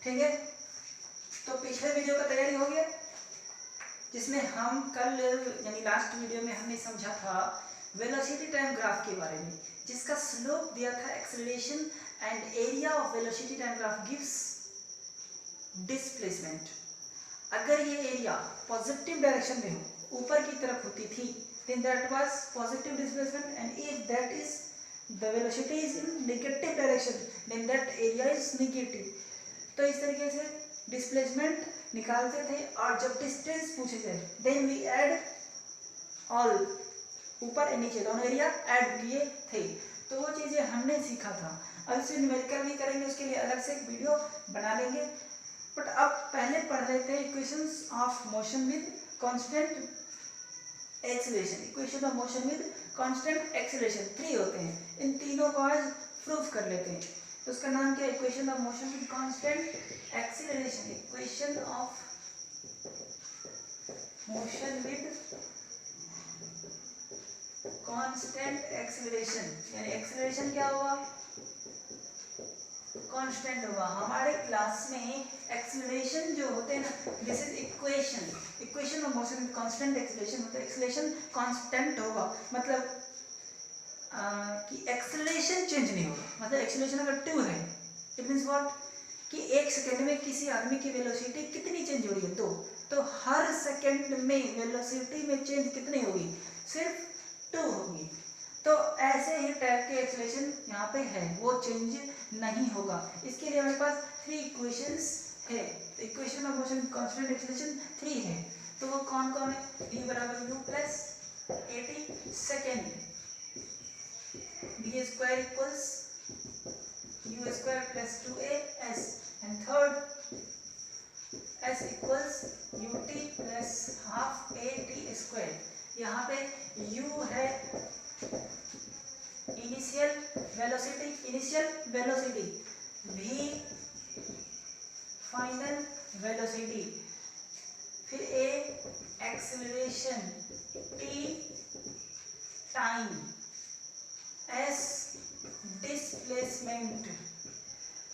ठीक है, तो पिछले वीडियो का तैयारी हो गया, जिसमें हम कल यानी लास्ट वीडियो में हमने समझा था वेलोसिटी टाइम ग्राफ के बारे में, जिसका स्लोप दिया था acceleration and area of velocity time graph gives displacement. अगर ये एरिया पॉजिटिव डायरेक्शन में हो, ऊपर की तरफ होती थी, then that was positive displacement, and if that is the velocity is in negative direction, then that area is negative। तो इस तरीके से डिस्प्लेसमेंट निकालते थे, और जब डिस्टेंस पूछे जाए देन वी ऐड ऑल, ऊपर और नीचे दोनों एरिया ऐड किए थे। तो वो चीज़ें हमने सीखा था। अब इसे न्यूमेरिकल भी करेंगे, उसके लिए अलग से एक वीडियो बना लेंगे, बट अब पहले पढ़ लेते हैं equations of motion with constant acceleration. Equation of motion with constant acceleration 3 होते हैं, इन तीनों को आज प्रूफ कर लेते हैं। तो उसका नाम क्या है? Equation of motion with constant acceleration. Equation of motion with constant acceleration, यानी एक्सेलरेशन क्या हुआ? कांस्टेंट हुआ। हमारे क्लास में एक्सेलरेशन जो होते हैं ना, this is equation of motion with constant acceleration होता है। एक्सेलरेशन कांस्टेंट होगा, मतलब कि एक्सेलरेशन चेंज नहीं होगा। मतलब एक्सेलरेशन अगर 2 है, इट मींस व्हाट, कि 1 सेकंड में किसी आदमी की वेलोसिटी कितनी चेंज हो रही है? 2। तो हर सेकंड में वेलोसिटी में चेंज कितनी होगी? सिर्फ 2 होगी। तो ऐसे ही टाइप के एक्सेलरेशन यहाँ पे है, वो चेंज नहीं होगा। इसके लिए हमारे पास 3 इक्वेशंस है। तो equation of motion constant acceleration 3 है। तो वो कौन कौन है? v बराबर u plus 80 second, v square equals u square plus 2as, and third s equals ut plus half at square. यहाँ पे u है initial velocity, v final velocity, फिर a acceleration, t time, s displacement.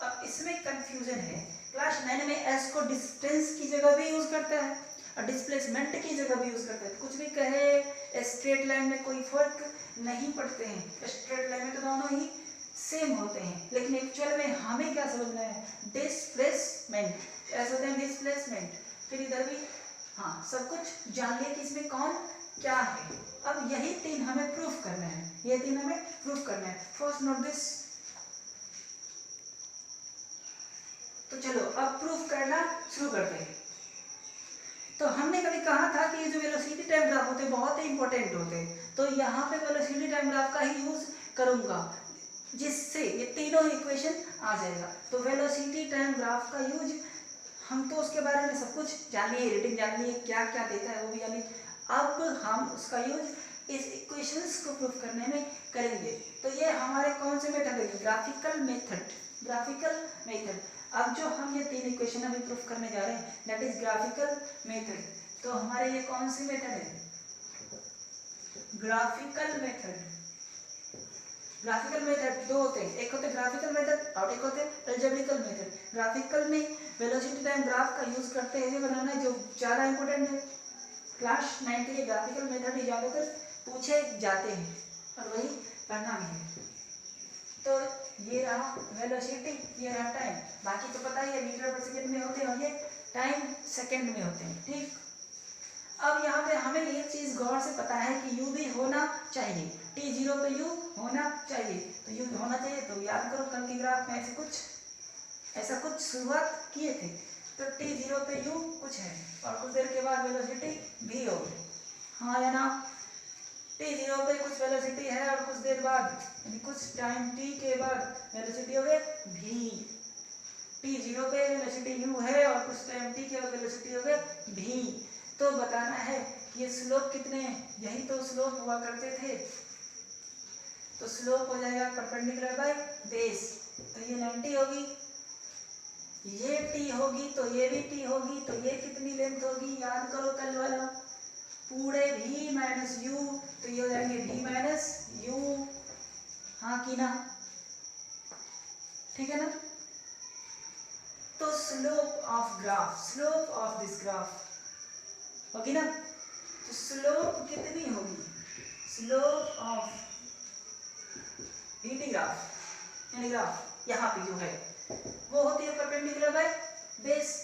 अब इसमें confusion है, class 9 में s को distance की जगह भी यूज करता है और डिस्प्लेसमेंट की जगह भी यूज करता है। कुछ भी कहे, स्ट्रेट लाइन में कोई फर्क नहीं पड़ते हैं, स्ट्रेट लाइन में तो दोनों ही सेम होते हैं, लेकिन एक्चुअल में हमें क्या समझना है? डिस्प्लेसमेंट। ऐसे होते हैं डिस्प्लेसमेंट। फिर इधर भी हाँ, सब कुछ जान लिया कि इसमें कौन क्या है। अब यही 3 हमें प्रूफ करना है, ये 3 हमें प्रूफ करना है। First note this. तो चलो अब प्रूफ करना शुरू करते हैं। तो हमने कभी कहा था कि ये जो वेलोसिटी टाइम ग्राफ होते हैं बहुत ही इंपॉर्टेंट होते हैं, तो यहाँ पे वेलोसिटी टाइम ग्राफ का ही यूज करूंगा, जिससे ये तीनों इक्वेशन आ जाएगा। तो वेलोसिटी टाइम ग्राफ का यूज, हम तो उसके बारे में सब कुछ जान लिए, रेटिंग जान लिए, क्या क्या देता है वो भी जान लिए। अब हम उसका यूज इस इक्वेशंस को प्रूफ करने में करेंगे। तो ये हमारे कौन से मेथड है? Graphical method. अब जो हम ये 3 इक्वेशन अभी प्रूफ करने जा रहे हैं, दैट इज ग्राफिकल मेथड। तो हमारे ये कौन सी मेथड है? Graphical method. ग्राफिकल मेथड 2 होते हैं, एक होते ग्राफिकल मेथड और एक होते अलजेब्रिकल मेथड। ग्राफिकल में वेलोसिटी टाइम ग्राफ का यूज करते हैं बनाना, जो ज़्यादा इंपॉर्टेंट है। क्लास 9 के लिए ग्राफिकल मेथड ही ज़्यादातर पूछे जाते हैं और वही पढ़ना भी है। तो ये रहा वेलोसिटी, ये रहा टाइम। बाकी तो पता ही है, मीटर पर सेकंड में होते हैं और ये टाइम सेकंड में होते हैं। ठीक, अब यहाँ पे हमें एक चीज गौर से पता है कि u भी होना चाहिए, t0 पे u होना चाहिए। तो u होना चाहिए, तो याद करो कल के ग्राफ में ऐसा कुछ शुरुआत किए थे। तो t0 पे u कुछ है और कुछ देर के बाद वेलोसिटी v होगी, हाँ या ना? t0 पे कुछ वेलोसिटी है और कुछ देर बाद, यानी कुछ टाइम t के बाद वेलोसिटी हो गई v। t0 पे वेलोसिटी u है और कुछ टाइम t के बाद वेलोसिटी हो गई v। तो बताना है कि ये स्लोप कितने हैं, यही तो स्लोप हुआ करते थे। तो स्लोप हो जाएगा परपेंडिकुलर बाय बेस। तो ये 90 होगी, ये t होगी, तो ये भी t होगी। तो ये कितनी लेंथ होगी? याद करो कल वाला, पूरे v माइनस u, तो ये हो जाएंगे v माइनस u, हाँ कि ना? ठीक है ना? तो slope of graph, slope of this graph होगी ना, तो स्लोप कितनी होगी, स्लोप ऑफ बीटी ग्राफ यानी ग्राफ यहाँ पे जो है वो होती है परपेंडिकुलर बाय बेस।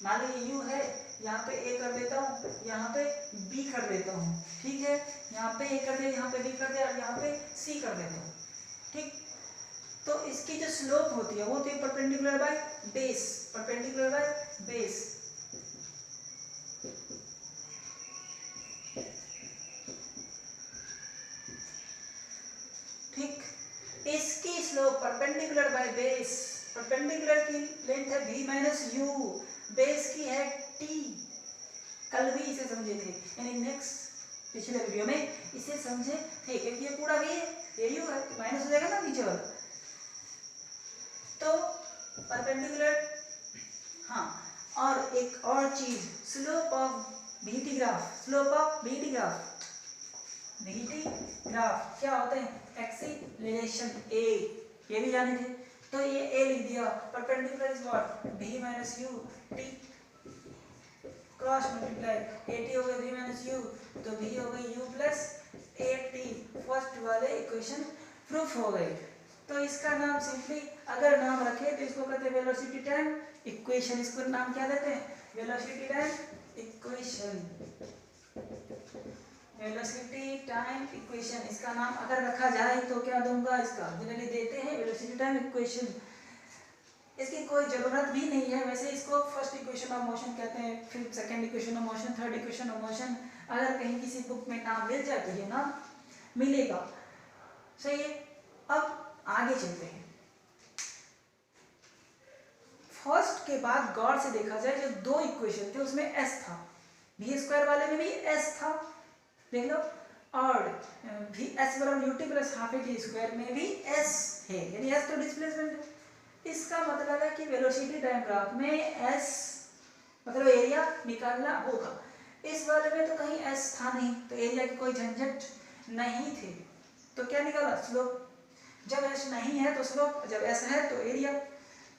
मान लीजिए यू है, यहाँ पे ए कर देता हूँ, यहाँ पे बी कर देता हूँ, ठीक है, यहाँ पे ए कर दिया, यहाँ पे बी कर दिया, यहाँ पे सी कर देता हूँ, ठीक। तो इसकी जो स्लोप होती है वो होती है perpendicular by base, perpendicular by base. ठीक, इसकी slope perpendicular by base, perpendicular की लेंथ है v माइनस यू, बेस की है t। कल भी इसे समझे थे, यानी नेक्स्ट पिछले वीडियो में इसे समझे थे, क्योंकि ये पूरा भी ये यू है, माइनस हो जाएगा ना नीचे वाला। तो परपेंडिकुलर, हाँ, और एक और चीज, slope of BT graph, slope of BT graph, BT graph क्या होते हैं, एक्सीलरेशन ए, ये भी जाने थे, तो ये ए लिख दिया, perpendicular is what, v minus U T, cross multiply, at हो गई v माइनस यू, तो v हो गई u प्लस at, फर्स्ट वाले इक्वेशन प्रूफ हो गए। तो इसका नाम सिंपली अगर नाम रखे तो इसको कहते हैं वेलोसिटी टाइम इक्वेशन, इसको नाम क्या देते हैं, velocity time equation, velocity time equation, इसका नाम अगर रखा जाए तो क्या दूंगा, इसका जनरली देते हैं वेलोसिटी टाइम इक्वेशन। इसकी कोई जरूरत भी नहीं है, वैसे इसको फर्स्ट इक्वेशन ऑफ मोशन कहते हैं, फिर second equation of motion, third equation of motion, अगर कहीं किसी बुक में नाम मिल जाए तो ये नाम मिलेगा, सही है। अब आगे चलते हैं, फर्स्ट के बाद गौर से देखा जाए जो दो इक्वेशन थे उसमें एस था, v स्क्वायर वाले में भी एस था, देख लो, और भी एस बराबर UT plus half A T square में भी एस है, यानी एस तो डिस्प्लेसमेंट है। इसका मतलब है कि वेलोसिटी टाइम ग्राफ में एस मतलब एरिया निकालना होगा, इस वाले में तो कहीं एस था नहीं, तो एरिया की कोई झंझट नहीं थी, तो क्या निकाला, स्लोप। जब एस नहीं है तो स्लोप, जब एस है तो एरिया।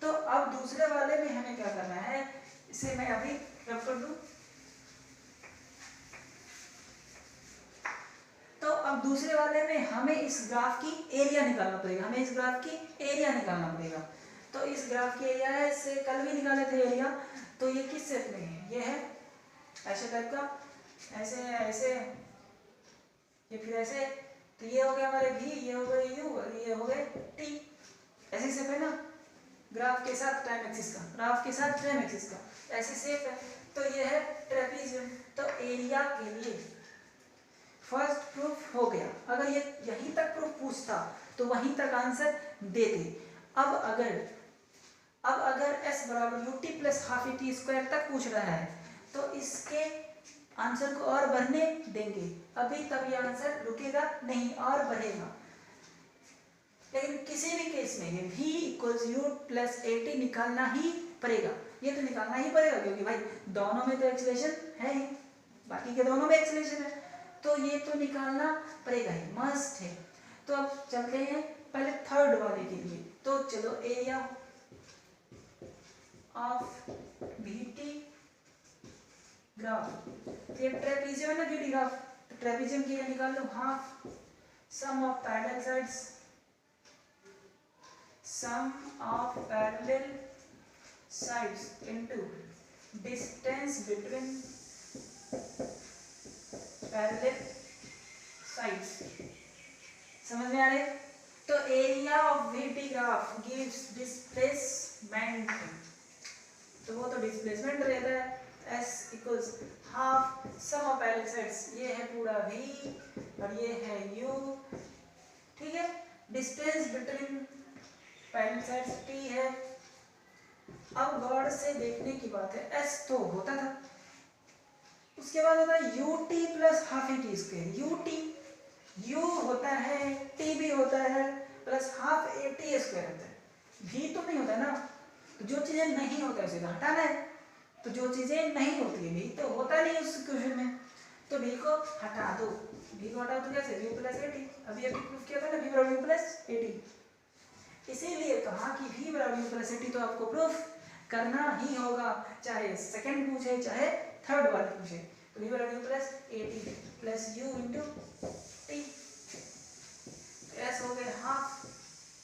तो अब दूसरे वाले में हमें क्या करना है, इसे मैं अभी रब कर दूं, तो अब दूसरे वाले में हमें इस ग्राफ की एरिया निकालना पड़ेगा, हमें इस ग्राफ की एरिया निकालना पड़ेगा। तो इस ग्राफ की एरिया है, इससे कल भी निकाले थे एरिया, तो ये किस शेप में है, ये है ऐसे टाइप का, ऐसे ऐसे, ये फिर ऐसे, तो ये हो गया हमारे v, ये हो गए u और ये हो गए t, ऐसे शेप है ना, ग्राफ के साथ टाइम एक्सिस का, ग्राफ के साथ टाइम एक्सिस का ऐसे शेप है। तो ये है ट्रेपीजियम। तो एरिया के लिए फर्स्ट प्रूफ हो गया, अगर ये यहीं तक प्रूफ पूछता तो वहीं तक आंसर देते। अब अगर s बराबर U T plus half E T square तक पूछ रहा है तो इसके आंसर को और बढ़ने देंगे, अभी तब ये आंसर रुकेगा नहीं और बढ़ेगा। लेकिन किसी भी केस में ये v equals you plus A T निकालना ही पड़ेगा, ये तो निकालना ही पड़ेगा, क्योंकि भाई दोनों में तो एक्सीलरेशन है ही, बाकी के दोनों में एक्सीलरेशन है, तो ये तो निकालना पड़ेगा ही, मस्ट है। तो अब चलते हैं पहले थर्ड वाले के लिए, तो चलो एरिया ऑफ बीटी ग्राफ, ये ट्रेपीजियम है ना बीटी ग्राफ, तो ट्रेपीजियम की एरिया निकाल लो, half sum of parallel sides, sum of parallel sides into distance between parallel sides। समझ में आ रहे? तो area of VT graph gives displacement, तो वो तो डिस्प्लेसमेंट रहता है, S equals half sum of parallel sides, ये है पूरा V और ये है U, ठीक है। Distance between parallel sides T है। अब गौर से देखने की बात है, S तो होता था, उसके बाद होता है UT plus half A T square, UT U होता है, T भी होता है, plus half A T square होता है, V तो नहीं होता ना, तो जो चीजें नहीं होता है उसे हटाना है, तो जो चीजें नहीं होती है V तो होता नहीं उस क्वेश्चन में, तो V को हटा दो, V को हटा दो कैसे, U प्लस ए टी, अभी प्रूफ किया था ना, V बराबर U प्लस ए टी। इसीलिए कहा कि v बराबर u प्लस एटी तो आपको प्रूफ करना ही होगा, चाहे सेकंड पूछे चाहे थर्ड वाले पूछे। तो v बराबर u plus eighty plus u into T, S हो गए half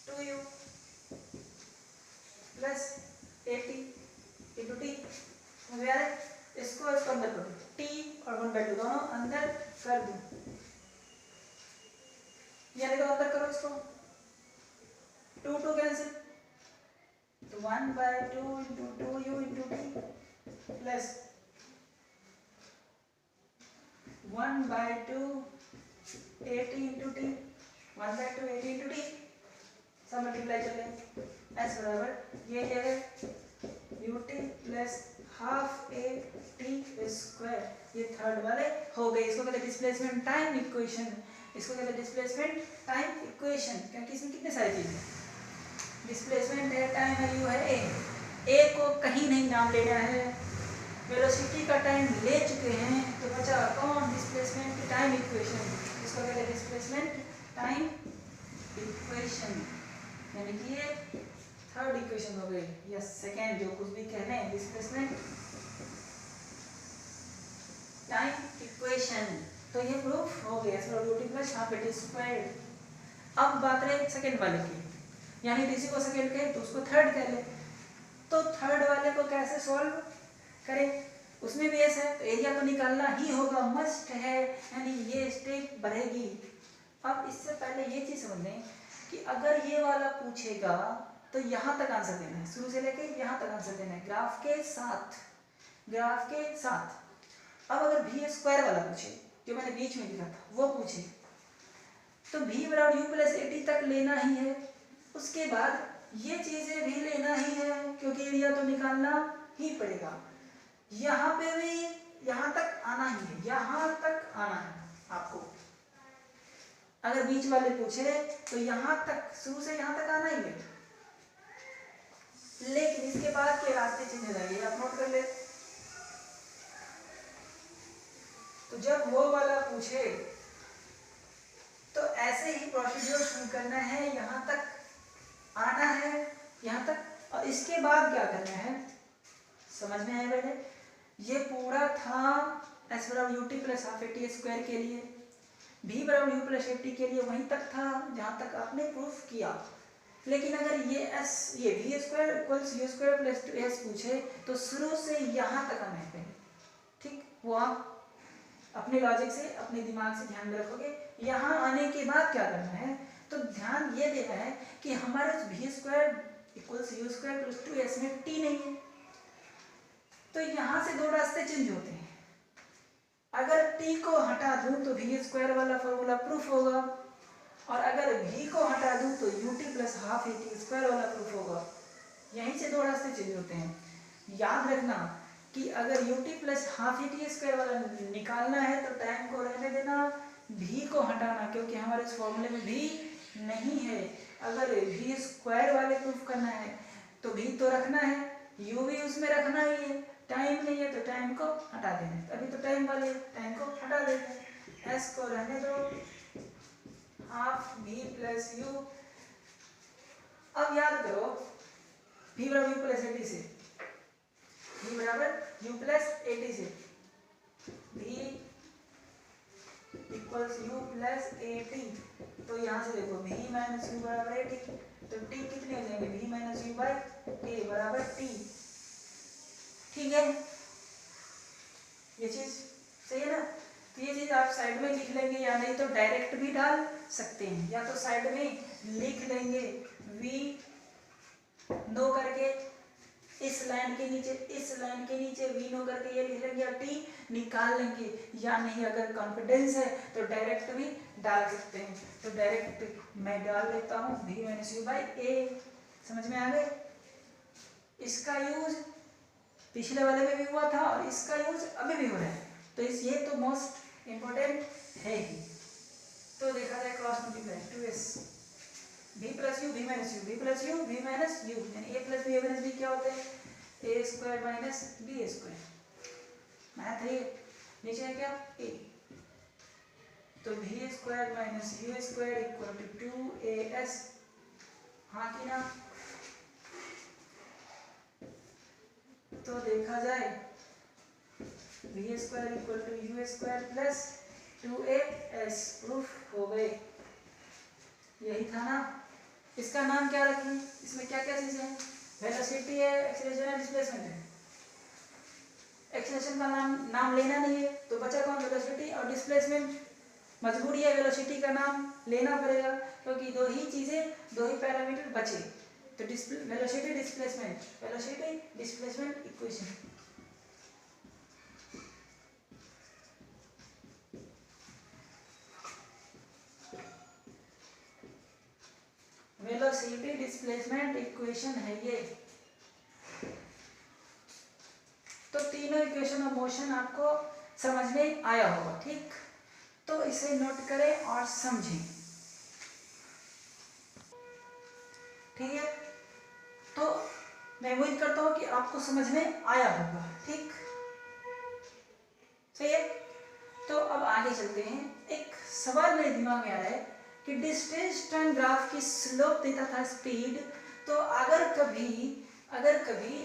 2u plus eighty into T. इसको अंदर कर दो, टी और 1/2 दोनों अंदर कर दो, यानी तो अंदर करो इसको, 2 कैंसिल, तो 1/2 into 2u into T plus 1/2 80 into T, 1/2 80 into T, सब मल्टीप्लाई कर लें। एस बराबर ये ले गए ut plus half A T square, ये थर्ड वाले हो गए। इसको कहते हैं डिस्प्लेसमेंट टाइम इक्वेशन, इसको कहते हैं डिस्प्लेसमेंट टाइम इक्वेशन, क्योंकि इसमें कितने सारी चीजें हैं, डिस्प्लेसमेंट है, टाइम है, यू है ए को कहीं नहीं नाम लेना है, वेलोसिटी का टाइम ले चुके हैं, तो बचा कौन, डिस्प्लेसमेंट की टाइम इक्वेशन, इसको कहते हैं डिस्प्लेसमेंट टाइम इक्वेशन, यानी कि ये थर्ड इक्वेशन हो गई या सेकेंड, जो कुछ भी कहने हैं, डिस्प्लेसमेंट टाइम इक्वेशन। तो ये प्रूफ हो गया ut plus half eighty square. अब बात रही सेकेंड वाले की, यानी डीसी को सेकेंड कहे तो उसको थर्ड कह ले, तो थर्ड वाले को कैसे सॉल्व करें, उसमें भी ऐसा है, तो एरिया तो निकालना ही होगा, मस्ट है, यानी ये स्टेप बढ़ेगी। अब इससे पहले ये चीज समझ लें कि अगर ये वाला पूछेगा तो यहाँ तक आंसर देना है, शुरू से लेके यहाँ तक आंसर देना है, ग्राफ के साथ, ग्राफ के साथ। अब अगर भी स्क्वायर वाला पूछे, जो मैंने बीच में लिखा था वो पूछे, तो भी बराबर यू प्लस एटी तक लेना ही है, उसके बाद ये चीजें भी लेना ही है, क्योंकि एरिया तो निकालना ही पड़ेगा। यहाँ पे भी यहाँ तक आना ही है, यहाँ तक आना है आपको। अगर बीच वाले पूछे तो यहाँ तक, शुरू से यहाँ तक आना ही है, लेकिन इसके बाद के रास्ते चेंज हो जाएंगे, आप नोट कर ले। तो जब वो वाला पूछे तो ऐसे ही प्रोसीजर शुरू करना है, यहाँ तक आना है, यहाँ तक, और इसके बाद क्या करना है, समझ में आया पहले। ये पूरा था एस बराबर U T plus half eighty square के लिए, भी बराबर यू प्लस एटी के लिए वहीं तक था जहाँ तक आपने प्रूफ किया। लेकिन अगर ये एस, ये v square equals u square plus 2s पूछे तो शुरू से यहाँ तक आना है पहले, ठीक, वो आप अपने लॉजिक से, अपने दिमाग से ध्यान में रखोगे। यहाँ आने के बाद क्या करना है, तो ध्यान ये देना है कि हमारा v square equals u square plus 2s में टी नहीं है, तो यहाँ से दो रास्ते चेंज होते हैं। अगर टी को हटा दूं तो वी स्क्वायर वाला फॉर्मूला प्रूफ होगा, और अगर v को हटा दूं तो ut plus half A T square वाला प्रूफ होगा। यहीं से दो रास्ते चेंज होते हैं। याद रखना कि अगर ut plus half A T square वाला निकालना है तो टाइम को रहने देना, v को हटाना, क्योंकि हमारे इस फॉर्मूले में v नहीं है। अगर v स्क्वायर वाले प्रूफ करना है तो v तो रखना है, u भी उसमें रखना ही है, टाइम नहीं है तो टाइम को हटा देना है। अभी तो टाइम वाले, टाइम को हटा देते हैं, s को रहने दो हाफ v प्लस u। अब याद करो v बराबर u प्लस एटी से, v बराबर u प्लस एटी से, v equals u plus eighty, तो यहाँ से देखो v माइनस u बराबर एटी, तो t कितने हो जाएंगे, v minus u by a बराबर t, ठीक है, ये चीज सही है ना। तो ये चीज आप साइड में लिख लेंगे, या नहीं तो डायरेक्ट भी डाल सकते हैं, या तो साइड में लिख लेंगे v नो करके इस लाइन के नीचे, इस लाइन के नीचे v नो करके ये लिख लेंगे, या t निकाल लेंगे, या नहीं अगर कॉन्फिडेंस है तो डायरेक्ट भी डाल सकते हैं। तो डायरेक्ट मैं डाल लेता हूँ v माइनस यू बाई ए, समझ में आ गए। इसका यूज पिछले वाले में भी हुआ था और इसका यूज अभी भी हो रहा है, तो इस ये तो मोस्ट इम्पोर्टेंट है ही। तो देखा जाए cross multiply 2s v plus u, v minus u, v plus u, v minus u, यानी a plus b, a minus b क्या होता है, a square minus b square, math है, नीचे है क्या a, तो v square minus u square equal to 2as हाँ कि ना? तो देखा जाए v square equal to u square plus 2as proof हो गए। यही था ना? इसका नाम क्या रखें? इसमें क्या क्या चीजें हैं? वेलोसिटी है, एक्सीलरेशन है, डिस्प्लेसमेंट है। एक्सीलरेशन का नाम लेना नहीं है तो बचा कौन? वेलोसिटी और डिस्प्लेसमेंट। मजबूरी है वेलोसिटी का नाम लेना पड़ेगा क्योंकि दो ही चीजें, दो ही पैरामीटर बचे। तो velocity displacement equation. Velocity displacement equation है ये। तो तीनों इक्वेशन ऑफ मोशन आपको समझ में आया होगा, ठीक? तो इसे नोट करें और समझें, ठीक है? तो मैं उम्मीद करता हूं कि आपको समझ में आया होगा, ठीक? सही है? तो अब आगे चलते हैं। एक सवाल मेरे दिमाग में आ रहा है कि डिस्टेंस टाइम ग्राफ की स्लोप देता था स्पीड, तो अगर कभी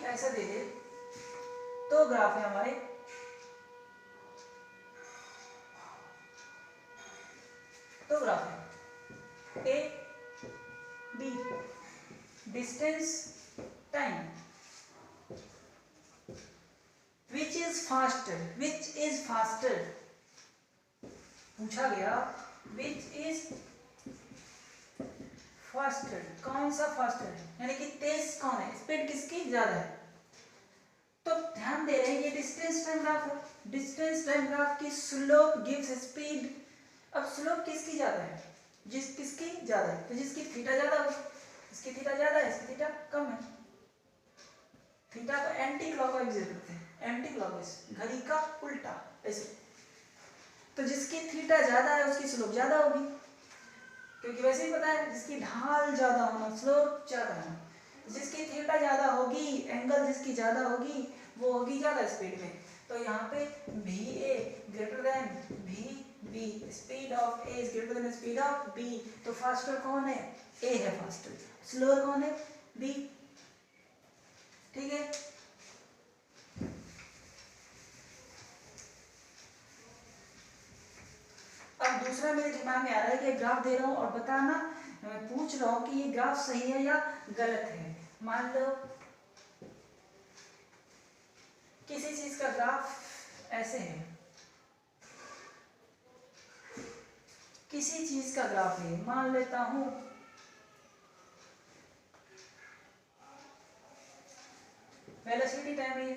ऐसा दे दे, तो ग्राफ है हमारे, तो ग्राफ है a b distance time which is faster पूछा गया, विच इज फास्टर, कौन सा फास्टर है, यानी कि तेज कौन है, स्पीड किसकी ज्यादा है। तो ध्यान दे रहे हैं ये डिस्टेंस टाइम ग्राफ है, डिस्टेंस टाइम ग्राफ की स्लोप गिव्स स्पीड। अब स्लोप किसकी ज्यादा है? किसकी ज्यादा है? तो जिसकी थीटा ज्यादा हो, इसकी थीटा ज्यादा है, इसकी थीटा कम है। थीटा को एंटी क्लॉकवाइज करते हैं, एंटी क्लॉकवाइज, घड़ी का उल्टा ऐसे। तो जिसकी थीटा ज्यादा है उसकी स्लोप ज्यादा होगी, क्योंकि वैसे ही पता है जिसकी ढाल ज्यादा होना स्लोप ज्यादा होना। जिसकी थीटा ज्यादा होगी, एंगल जिसकी ज्यादा होगी, वो होगी ज्यादा स्पीड में। तो यहाँ पे भी ए ग्रेटर देन भी b, speed of a is greater than speed of b. तो फास्टर कौन है? ए है फास्टर। स्लोअर कौन है? बी, ठीक है? अब दूसरा मेरे दिमाग में आ रहा है कि ग्राफ दे रहा हूं और बताना, मैं पूछ रहा हूं कि ये ग्राफ सही है या गलत है। मान लो किसी चीज का ग्राफ ऐसे है, किसी चीज का ग्राफ है, मान लेता हूं वेलोसिटी टाइम है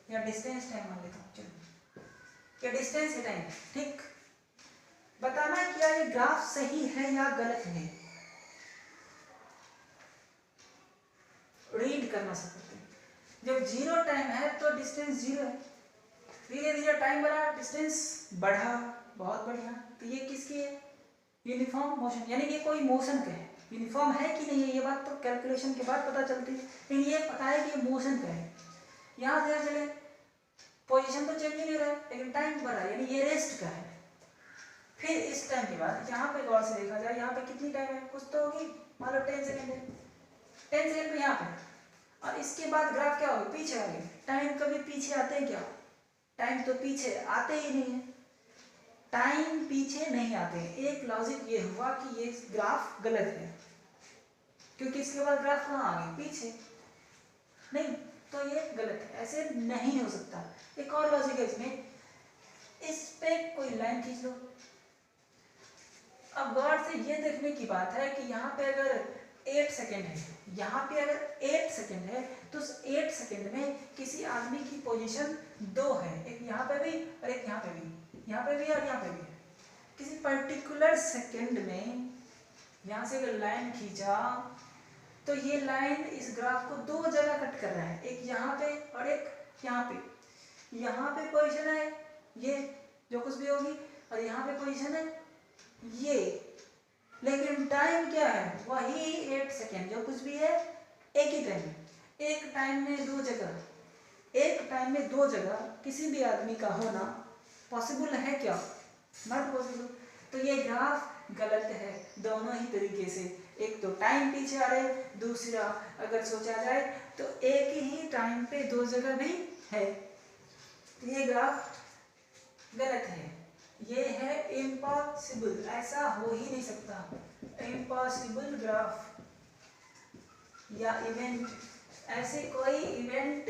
या डिस्टेंस टाइम मान लेता हूं, चलो, या डिस्टेंस टाइम, ठीक? बताना क्या ये ग्राफ सही है या गलत है, रीड करना सकते हैं। जब जीरो टाइम है तो डिस्टेंस जीरो है, धीरे धीरे टाइम बढ़ा, डिस्टेंस बढ़ा, बहुत बढ़िया। तो ये किसकी है? यूनिफॉर्म मोशन, यानी कि कोई मोशन का है। यूनिफॉर्म है कि नहीं है ये बात तो कैलकुलेशन के बाद पता चलती है, लेकिन ये पता है कि ये मोशन का है। यहाँ से चले, पोजीशन तो चेंज ही नहीं रहा है, लेकिन टाइम बढ़ा, यानी ये रेस्ट का है। फिर इस टाइम के बाद यहाँ पे गौर से देखा जाए, यहाँ पे कितनी टाइम है? कुछ तो होगी, मान लो 10 सेकेंड है, 10 सेकेंड पे यहाँ पे, और इसके बाद ग्राफ क्या होगा? पीछे आ गए। टाइम कभी पीछे आते हैं क्या? टाइम तो पीछे आते ही नहीं है, टाइम पीछे नहीं आते हैं। एक लॉजिक ये हुआ कि ये ग्राफ गलत है, क्योंकि इसके बाद ग्राफ कहाँ आ गए? पीछे नहीं, तो ये गलत है, ऐसे नहीं हो सकता। एक और लॉजिक है इसमें, इस पे कोई लाइन खींच लो। अब गौर से ये देखने की बात है कि यहाँ पे अगर 8 सेकेंड है, यहाँ पे अगर 8 सेकेंड है, तो उस 8 सेकेंड में किसी आदमी की पोजीशन 2 है, एक यहाँ पे भी और एक यहाँ पे भी, यहाँ पे भी और यहाँ पे भी है। किसी पर्टिकुलर सेकेंड में यहाँ से अगर लाइन खींचा तो ये लाइन इस ग्राफ को 2 जगह कट कर रहा है, एक यहाँ पे और एक यहाँ पे। यहाँ पे पोजीशन है ये जो कुछ भी होगी, और यहाँ पे पोजीशन है ये, लेकिन टाइम क्या है? वही 8 सेकेंड, जो कुछ भी है एक ही टाइम में, एक टाइम में 2 जगह, एक टाइम में 2 जगह किसी भी आदमी का होना पॉसिबल है क्या? Not possible. तो ये ग्राफ गलत है दोनों ही तरीके से। एक तो टाइम पीछे आ रहे हैं, दूसरा अगर सोचा जाए तो एक ही टाइम पे दो जगह भी है। तो ये ग्राफ गलत है, ये है इम्पॉसिबल, ऐसा हो ही नहीं सकता। इम्पॉसिबल ग्राफ या इवेंट, ऐसे कोई इवेंट,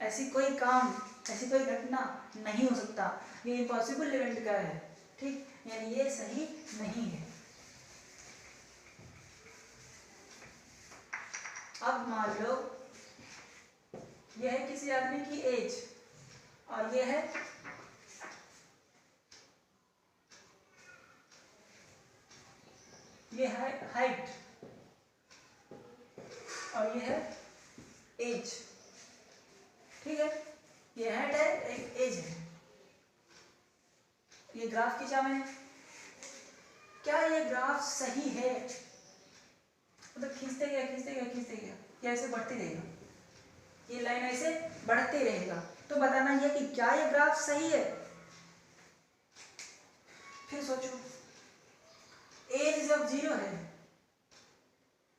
ऐसी कोई काम, ऐसी कोई घटना नहीं हो सकता, ये इम्पॉसिबल इवेंट का है, ठीक, यानी ये सही नहीं है। अब मान लो यह है किसी आदमी की एज और ये है हाइट और ये है एज, ठीक है, ये हाइट है, एक एज है, ये ग्राफ खींचा मैंने, क्या ये ग्राफ सही है? मतलब खींचते गया खींचते गया खींचते गया, या ऐसे बढ़ते रहेगा, ये लाइन ऐसे बढ़ते रहेगा, तो बताना ये कि क्या ये ग्राफ सही है। फिर सोचो, एज जब 0 है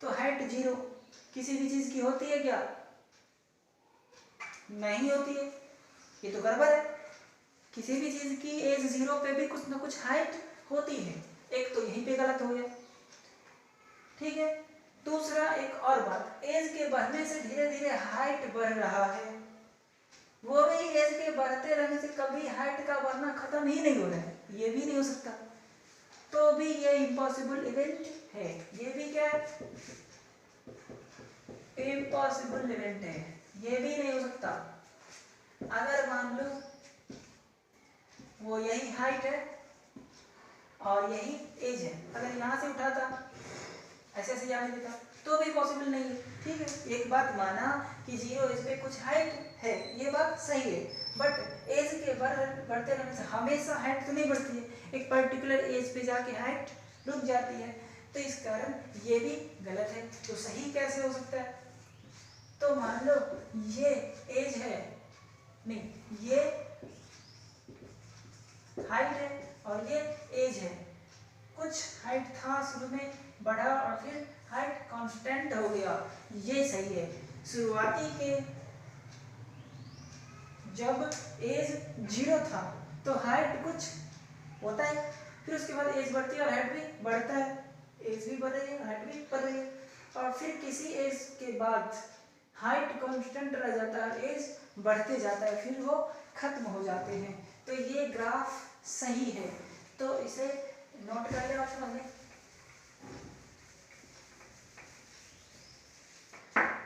तो हाइट 0 किसी भी चीज की होती है क्या? नहीं होती है, ये तो गड़बड़ है। किसी भी चीज की एज 0 पे भी कुछ ना कुछ हाइट होती है, एक तो यहीं पे गलत हो गया, ठीक है। दूसरा एक और बात, एज के बढ़ने से धीरे धीरे हाइट बढ़ रहा है, वो भी एज के बढ़ते रहने से कभी हाइट का बढ़ना खत्म ही नहीं हो रहा है, ये भी नहीं हो सकता, तो भी ये इम्पॉसिबल इवेंट है। ये भी क्या है? इम्पॉसिबल इवेंट है, ये भी नहीं हो सकता। अगर मान लो वो यही हाइट है और यही एज है, अगर यहाँ से उठाता ऐसे ऐसे जाने देता तो भी पॉसिबल नहीं है, ठीक है। एक बात माना कि 0 एज पे कुछ हाइट है, ये बात सही है, बट एज के बढ़ते रहने से हमेशा हाइट तो नहीं बढ़ती है, एक पर्टिकुलर एज पे जाके हाइट रुक जाती है, तो इस कारण ये भी गलत है। तो सही कैसे हो सकता है? तो मान लो ये एज है, नहीं ये हाइट है और ये एज है, कुछ हाइट था शुरू में, बढ़ा और फिर हाइट कांस्टेंट हो गया, ये सही है। शुरुआती के जब एज 0 था तो हाइट कुछ होता है, फिर उसके बाद एज बढ़ती है और हाइट भी बढ़ता है, एज भी बढ़ रही है हाइट भी बढ़ रही है, और फिर किसी एज के बाद हाइट कांस्टेंट रह जाता है, एज बढ़ते जाता है, फिर वो खत्म हो जाते हैं, तो ये ग्राफ सही है। तो इसे नोट कर ले आप समझ।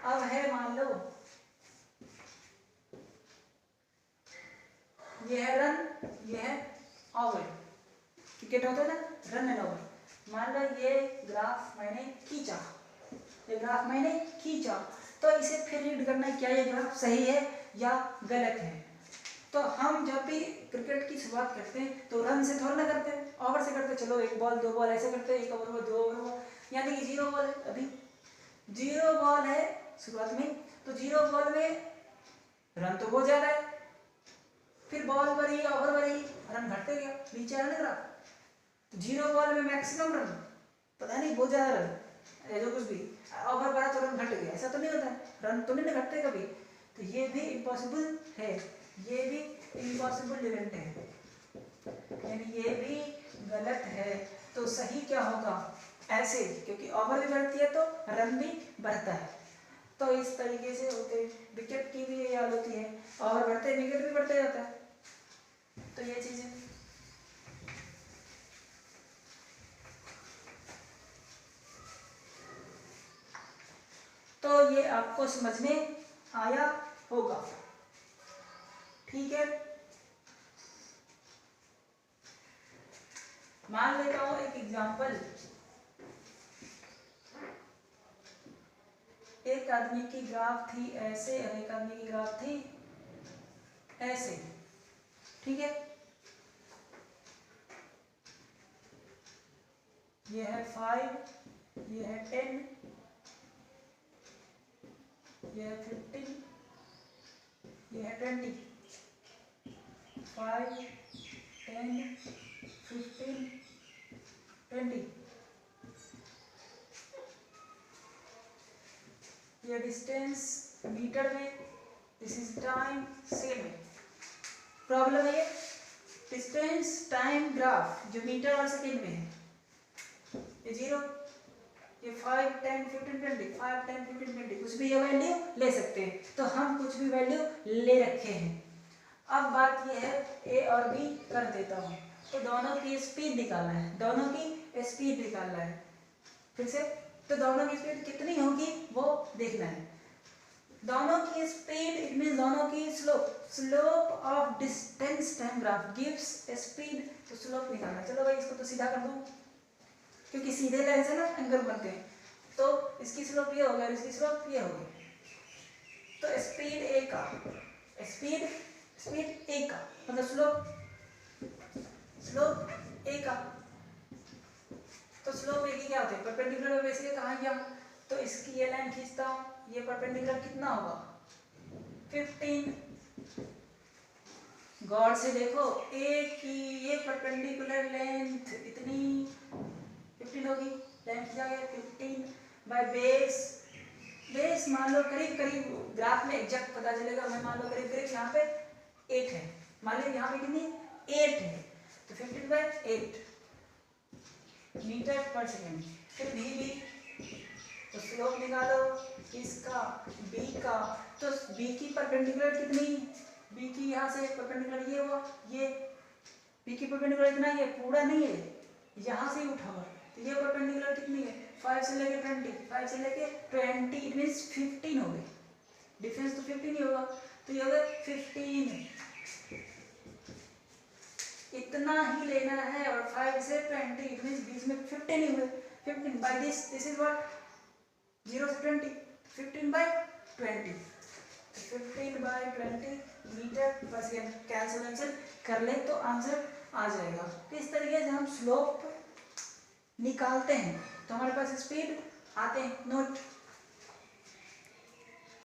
अब है मान लो ये है रन, ये है ओवर, क्रिकेट होता है ना, रन एंड ओवर। मान लो ये ग्राफ मैंने खींचा, ये ग्राफ मैंने खींचा, तो इसे फिर रीड करना है, क्या ये ग्राफ सही है या गलत है। तो हम जब भी क्रिकेट की शुरुआत करते हैं तो रन से थोड़ा ना करते हैं, ओवर से करते, चलो 1 बॉल 2 बॉल ऐसे करते हैं, 1 ओवर में 2 ओवर में, यानी कि 0 बॉल है, अभी 0 बॉल है शुरुआत में, तो 0 बॉल में रन तो बहुत ज्यादा है, फिर बॉल बढ़ी ओवर बढ़ी रन घटते गया, नीचे आने ग्राफ, तो 0 बॉल में मैक्सिमम रन, पता नहीं बहुत ज्यादा रन, जो कुछ भी ओवर बढ़ा तो रन घट गया, ऐसा तो नहीं होता है, रन तो नहीं घटते कभी, तो ये भी इम्पॉसिबल है, ये भी इम्पॉसिबल इवेंट है, यानी ये भी गलत है। तो सही क्या होगा? ऐसे, क्योंकि ओवर भी बढ़ती है तो रन भी बढ़ता है, तो इस तरीके से होते, विकेट की भी ये हाल होती है, ओवर बढ़ते विकेट भी बढ़ते जाता है, तो ये चीजें। तो ये आपको समझ में आया होगा, ठीक है। मान लेता हूं एक एग्जांपल, एक आदमी की ग्राफ थी ऐसे और एक आदमी की ग्राफ थी ऐसे, ठीक है, ये है 5, ये है 10, ये है 15, ये है 20, 5 10 15 20। ये डिस्टेंस मीटर में, दिस इज टाइम, सेम है। प्रॉब्लम है ये डिस्टेंस टाइम ग्राफ जो मीटर और सेकेंड में है, ये 0, ये 5, 10, 15, 20, 5, 10, 15, 20 कुछ भी ये वैल्यू ले सकते हैं, तो हम कुछ भी वैल्यू ले रखे हैं। अब बात ये है ए और बी कर देता हूँ, तो दोनों की स्पीड निकालना है, दोनों की स्पीड निकालना है। फिर से, तो दोनों की स्पीड कितनी होगी वो देखना है। दोनों की स्पीड इट मीन दोनों की slope, slope of distance time graph gives speed, तो स्लोप निकालना। चलो भाई इसको तो सीधा कर दूं, क्योंकि सीधे लाइन से ना एंगल बनते हैं, तो इसकी स्लोप ये होगा और इसकी स्लोप ये होगी। तो स्पीड ए का, स्पीड स्पीड ए का मतलब स्लोप ए का, तो स्लोप ए की क्या होती है, परपेंडिकुलर बेसिस कहाँ गया, तो इसकी ये लाइन खींचता हूँ, ये परपेंडिकुलर कितना होगा 15। गौर से देखो ए की ये परपेंडिकुलर लेंथ इतनी 15 होगी, लेंथ क्या है 15 बाय बेस, बेस मान लो करीब करीब ग्राफ में एग्जैक्ट पता चलेगा, मैं मान लो करीब करीब यहाँ पे 8 है, मान लो यहाँ पे कितनी 8 है, तो 15 बाय 8 मीटर पर सेकेंड। फिर भी तो स्लोप निकालो किसका, बी का, तो बी की परपेंडिकुलर कितनी, बी की यहाँ से परपेंडिकुलर ये हुआ, ये बी की परपेंडिकुलर इतना, ये पूरा नहीं है, यहाँ से ही उठा हुआ, तो ये परपेंडिकुलर कितनी है 5 से लेके 20, 5 से लेके 20 इट मीन्स 15 हो गए, डिफरेंस तो 15 ही होगा, तो ये हो गया 15, इतना ही लेना है। और 5 से 20 इट मीन्स बीच में 15 ही हुए, 15 बाय दिस इज व्हाट 0 से 20, 15 बाय 20, 15 बाय 20 मीटर पर सेकेंड, कैंसिल कर ले तो आंसर आ जाएगा। तो इस तरीके से हम स्लोप निकालते हैं, तो हमारे पास स्पीड आते हैं नोट